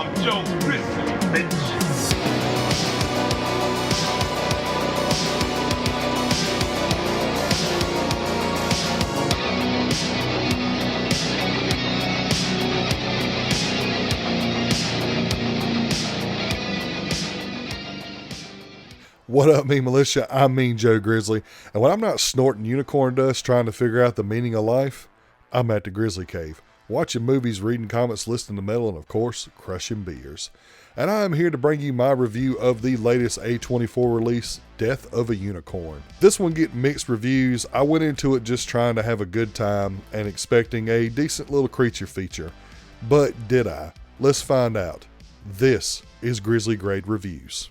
I'm Joe Grizzley, bitch. What up, Militia? I'm Joe Grizzley, and when I'm not snorting unicorn dust trying to figure out the meaning of life, I'm at the Grizzly Cave, watching movies, reading comics, listening to metal, and of course, crushing beers. And I am here to bring you my review of the latest A24 release, Death of a Unicorn. This one getting mixed reviews. I went into it just trying to have a good time and expecting a decent little creature feature. But did I? Let's find out. This is Grizzly Grade Reviews.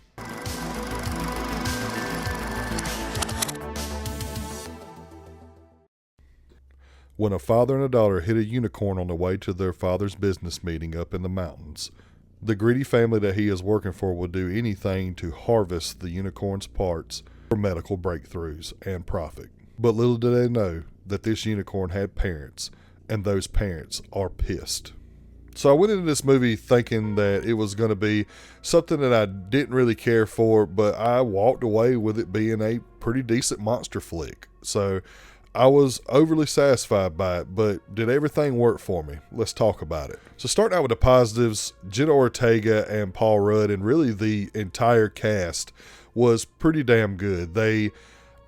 When a father and a daughter hit a unicorn on the way to their father's business meeting up in the mountains, the greedy family that he is working for will do anything to harvest the unicorn's parts for medical breakthroughs and profit. But little do they know that this unicorn had parents, and those parents are pissed. So I went into this movie thinking that it was going to be something that I didn't really care for, but I walked away with it being a pretty decent monster flick. So I was overly satisfied by it, but did everything work for me? Let's talk about it. So starting out with the positives, Jenna Ortega and Paul Rudd and really the entire cast was pretty damn good. They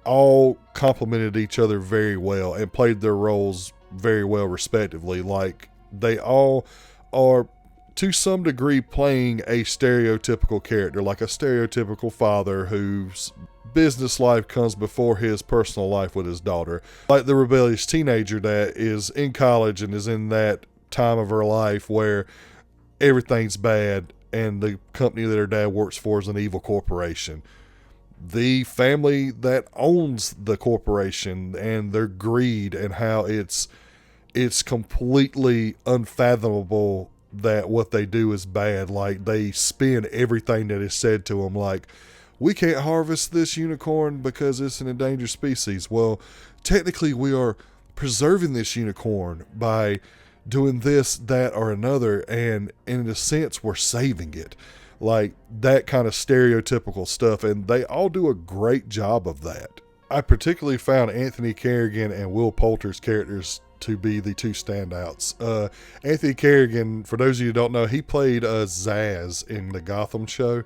all complemented each other very well and played their roles very well respectively. Like, they all are to some degree playing a stereotypical character, like a stereotypical father whose business life comes before his personal life with his daughter, like the rebellious teenager that is in college and is in that time of her life where everything's bad and the company that her dad works for is an evil corporation. The family that owns the corporation and their greed and how it's completely unfathomable that what they do is bad. Like, they spin everything that is said to them like, we can't harvest this unicorn because it's an endangered species. Well, technically we are preserving this unicorn by doing this, that, or another, and in a sense we're saving it. Like, that kind of stereotypical stuff, and they all do a great job of that. I particularly found Anthony Carrigan and Will Poulter's characters to be the two standouts. Anthony Carrigan, for those of you who don't know, he played Zaz in the Gotham show.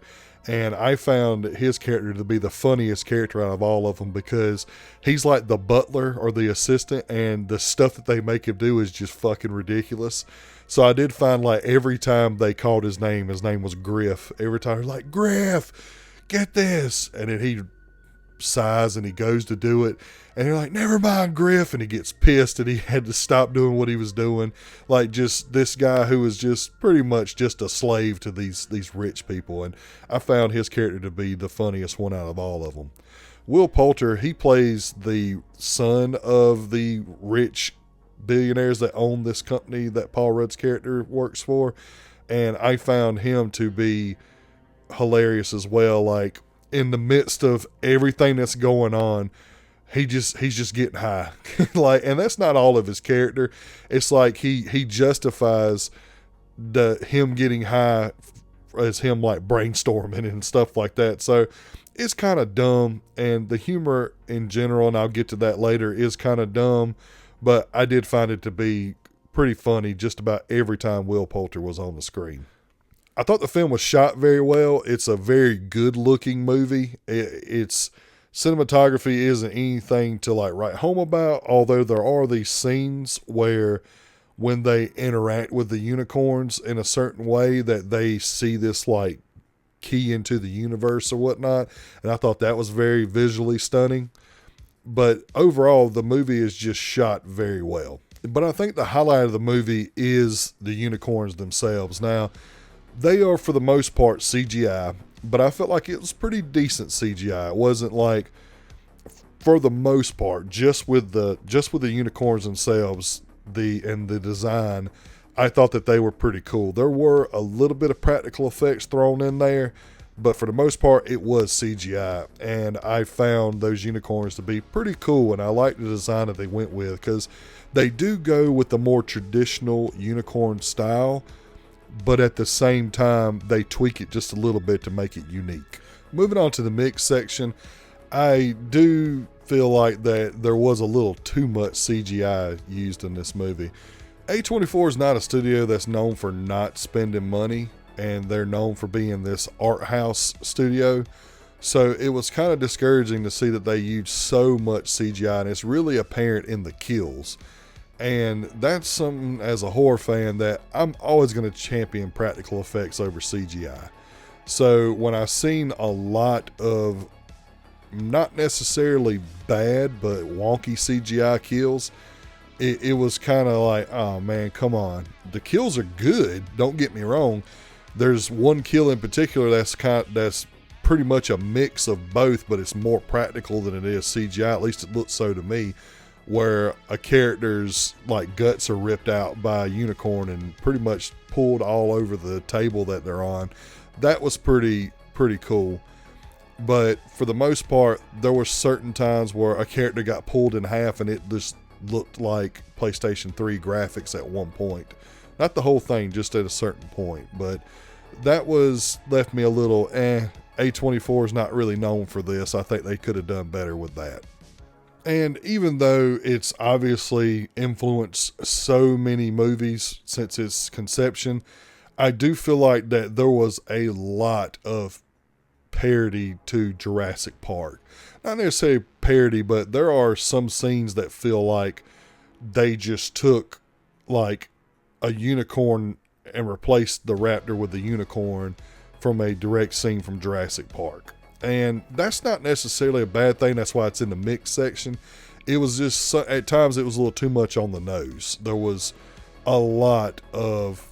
And I found his character to be the funniest character out of all of them because he's like the butler or the assistant, and the stuff that they make him do is just fucking ridiculous. So I did find, like, every time they called his name was Griff. Every time they're like, Griff, get this. And then he sighs and he goes to do it. And they're like, never mind, Griff. And he gets pissed and he had to stop doing what he was doing. Like, just this guy who was just pretty much just a slave to these rich people. And I found his character to be the funniest one out of all of them. Will Poulter, he plays the son of the rich billionaires that own this company that Paul Rudd's character works for. And I found him to be hilarious as well. Like, in the midst of everything that's going on, he's just getting high. Like, and that's not all of his character. It's like he justifies him getting high as him, like, brainstorming and stuff like that. So it's kind of dumb, and the humor in general, and I'll get to that later, is kind of dumb, but I did find it to be pretty funny just about every time Will Poulter was on the screen. I thought the film was shot very well. It's a very good looking movie. It's cinematography isn't anything to, like, write home about, although there are these scenes where when they interact with the unicorns in a certain way that they see this, like, key into the universe or whatnot. And I thought that was very visually stunning. But overall, the movie is just shot very well. But I think the highlight of the movie is the unicorns themselves. Now, they are for the most part CGI, but I felt like it was pretty decent CGI. It wasn't like, for the most part, just with the unicorns themselves, the design, I thought that they were pretty cool. There were a little bit of practical effects thrown in there, but for the most part, it was CGI, and I found those unicorns to be pretty cool, and I like the design that they went with, because they do go with the more traditional unicorn style, but at the same time, they tweak it just a little bit to make it unique. Moving on to the mix section, I do feel like that there was a little too much CGI used in this movie. A24 is not a studio that's known for not spending money, and they're known for being this art house studio. So it was kind of discouraging to see that they used so much CGI, and it's really apparent in the kills. And that's something, as a horror fan, that I'm always going to champion practical effects over CGI. So when I seen a lot of not necessarily bad but wonky CGI kills, it was kind of like, oh man, come on. The kills are good, don't get me wrong. There's one kill in particular that's pretty much a mix of both, but it's more practical than it is CGI. At least it looks so to me, where a character's like guts are ripped out by a unicorn and pretty much pulled all over the table that they're on. That was pretty cool. But for the most part, there were certain times where a character got pulled in half and it just looked like PlayStation 3 graphics at one point. Not the whole thing, just at a certain point. But that left me a little, A24 is not really known for this. I think they could have done better with that. And even though it's obviously influenced so many movies since its conception, I do feel like that there was a lot of parody to Jurassic Park. Not necessarily parody, but there are some scenes that feel like they just took like a unicorn and replaced the raptor with the unicorn from a direct scene from Jurassic Park. And that's not necessarily a bad thing. That's why it's in the mix section. It was just, at times it was a little too much on the nose. There was a lot of,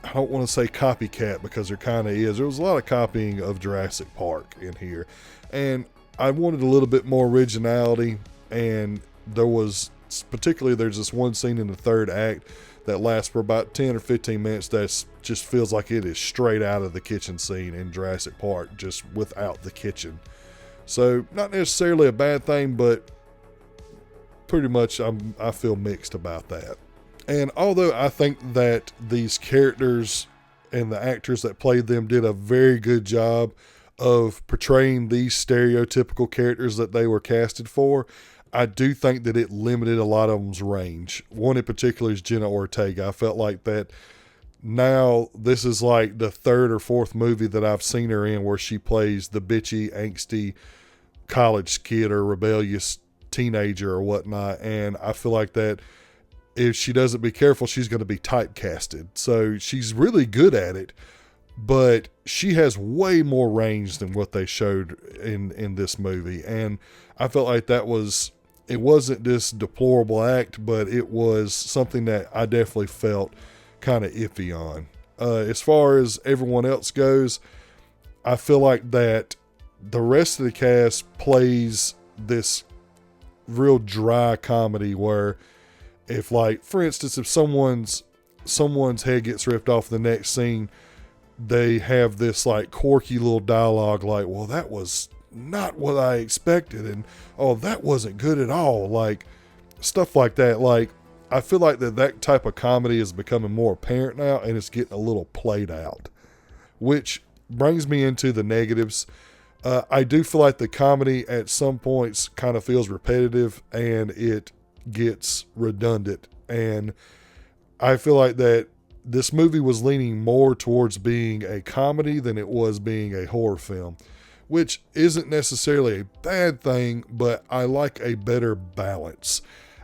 I don't want to say copycat because there kind of is. There was a lot of copying of Jurassic Park in here. And I wanted a little bit more originality. And there's this one scene in the third act that lasts for about 10 or 15 minutes that just feels like it is straight out of the kitchen scene in Jurassic Park, just without the kitchen. So not necessarily a bad thing, but pretty much I feel mixed about that. And although I think that these characters and the actors that played them did a very good job of portraying these stereotypical characters that they were casted for, I do think that it limited a lot of them's range. One in particular is Jenna Ortega. I felt like that now this is like the third or fourth movie that I've seen her in where she plays the bitchy, angsty college kid or rebellious teenager or whatnot. And I feel like that if she doesn't be careful, she's going to be typecasted. So she's really good at it, but she has way more range than what they showed in this movie. And I felt like it wasn't this deplorable act, but it was something that I definitely felt kind of iffy on. As far as everyone else goes, I feel like that the rest of the cast plays this real dry comedy where if, like, for instance, if someone's head gets ripped off the next scene, they have this like quirky little dialogue like, well, that was not what I expected, and oh, that wasn't good at all, like stuff like that. Like, I feel like that type of comedy is becoming more apparent now, and it's getting a little played out, which brings me into the negatives. I do feel like the comedy at some points kind of feels repetitive and it gets redundant, and I feel like that this movie was leaning more towards being a comedy than it was being a horror film, which isn't necessarily a bad thing, but I like a better balance.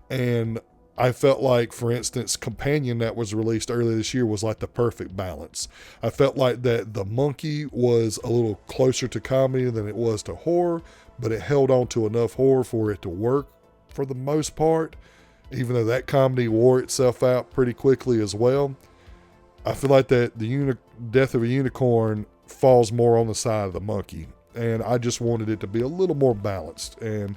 And I felt like, for instance, Companion that was released earlier this year was like the perfect balance. I felt like that the monkey was a little closer to comedy than it was to horror, but it held on to enough horror for it to work for the most part, even though that comedy wore itself out pretty quickly as well. I feel like that the death of a unicorn falls more on the side of the monkey, and I just wanted it to be a little more balanced, and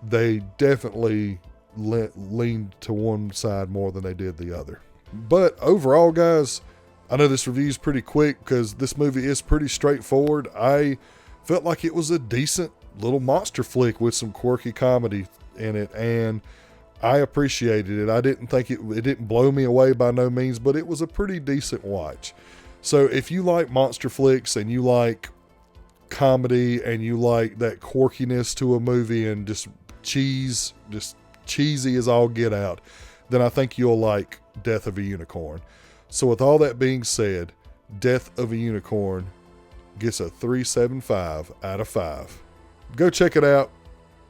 they definitely leaned to one side more than they did the other. But overall, guys, I know this review is pretty quick because this movie is pretty straightforward. I felt like it was a decent little monster flick with some quirky comedy in it, and I appreciated it. I didn't think it didn't blow me away by no means, but it was a pretty decent watch. So if you like monster flicks and you like comedy and you like that quirkiness to a movie and just cheesy as all get out, then I think you'll like Death of a Unicorn. So with all that being said, Death of a Unicorn gets a 3.75 out of 5. Go check it out,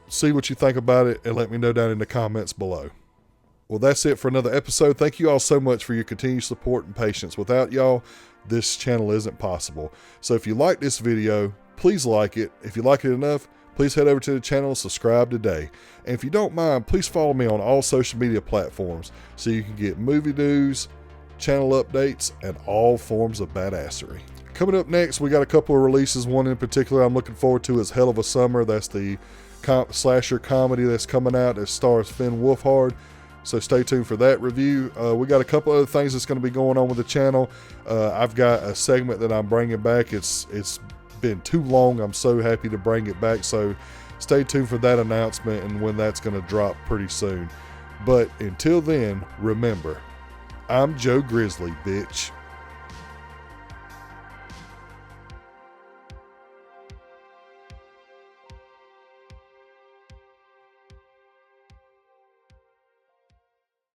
see what you think about it, and let me know down in the comments below. Well, that's it for another episode. Thank you all so much for your continued support and patience. Without y'all, this channel isn't possible. So if you like this video, please like it. If you like it enough, please head over to the channel and subscribe today. And if you don't mind, please follow me on all social media platforms so you can get movie news, channel updates, and all forms of badassery. Coming up next, we got a couple of releases. One in particular I'm looking forward to is Hell of a Summer. That's the slasher comedy that's coming out that stars Finn Wolfhard. So stay tuned for that review. We got a couple other things that's going to be going on with the channel. I've got a segment that I'm bringing back. It's been too long. I'm so happy to bring it back. So stay tuned for that announcement and when that's going to drop pretty soon. But until then, remember, I'm Joe Grizzly, bitch.